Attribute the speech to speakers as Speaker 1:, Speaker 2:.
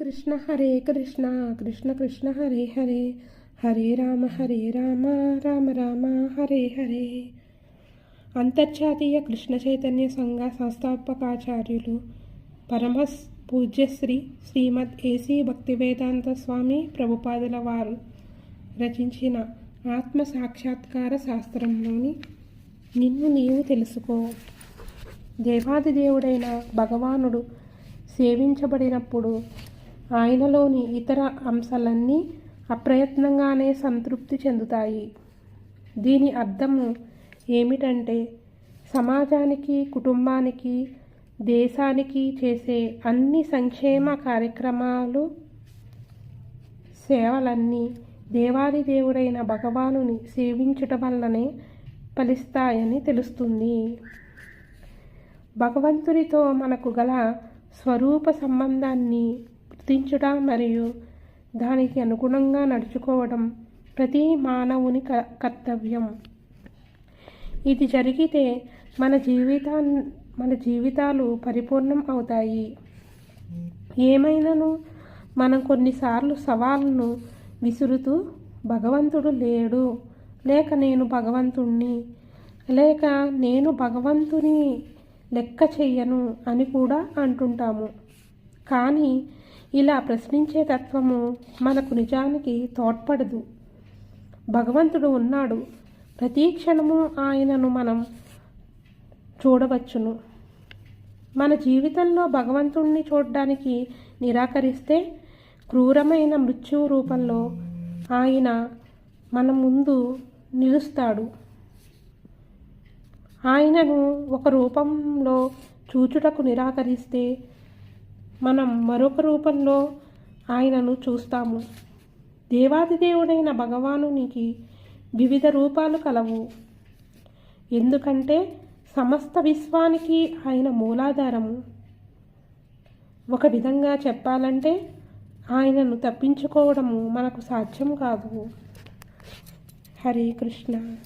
Speaker 1: కృష్ణ కృష్ణ కృష్ణ హరే హరే హరే రామ రామ రామ హరే హరే. అంతర్జాతీయ కృష్ణ చైతన్య సంఘ సంస్థాపకాచార్యులు పరమహంస పూజ్యశ్రీ శ్రీమద్ ఏసీ భక్తివేదాంత స్వామి ప్రభుపాదుల వారు రచించిన ఆత్మ సాక్షాత్కార శాస్త్రంలోని నిన్ను నీవు తెలుసుకో. దేవాది దేవుడైన భగవానుడు సేవించబడినప్పుడు ఆయనలోని ఇతర అంశాలన్నీ అప్రయత్నంగానే సంతృప్తి చెందుతాయి. దీని అర్థము ఏమిటంటే సమాజానికి, కుటుంబానికి, దేశానికి చేసే అన్ని సంక్షేమ కార్యక్రమాలు, సేవలన్నీ దేవాది దేవుడైన భగవానుని సేవించుట వల్లనే ఫలిస్తాయని తెలుస్తుంది. భగవంతునితో మనకు గల స్వరూప సంబంధాన్ని గుర్తించుట మరియు దానికి అనుగుణంగా నడుచుకోవడం ప్రతి మానవుని కర్తవ్యం. ఇది జరిగితే మన జీవితాలు పరిపూర్ణం అవుతాయి. ఏమైనాను మనం కొన్నిసార్లు సవాళ్ళను విసురుతూ భగవంతుడు లేడు, లేక నేను భగవంతుణ్ణి, లేక నేను భగవంతుని లెక్క చెయ్యను అని కూడా అంటుంటాము. కానీ ఇలా ప్రశ్నించే తత్వము మనకు నిజానికి తోడ్పడదు. భగవంతుడు ఉన్నాడు, ప్రతి క్షణము ఆయనను మనం చూడవచ్చును. మన జీవితంలో భగవంతుణ్ణి చూడడానికి నిరాకరిస్తే క్రూరమైన మృత్యు రూపంలో ఆయన మన ముందు నిలుస్తాడు. ఆయనను ఒక రూపంలో చూచుటకు నిరాకరిస్తే మనం మరొక రూపంలో ఆయనను చూస్తాము. దేవాది దేవుడైన భగవానునికి వివిధ రూపాలు కలవు. ఎందుకంటే సమస్త విశ్వానికి ఆయన మూలాధారము. ఒక విధంగా చెప్పాలంటే ఆయనను తప్పించుకోవడము మనకు సాధ్యం కాదు. హరే కృష్ణ.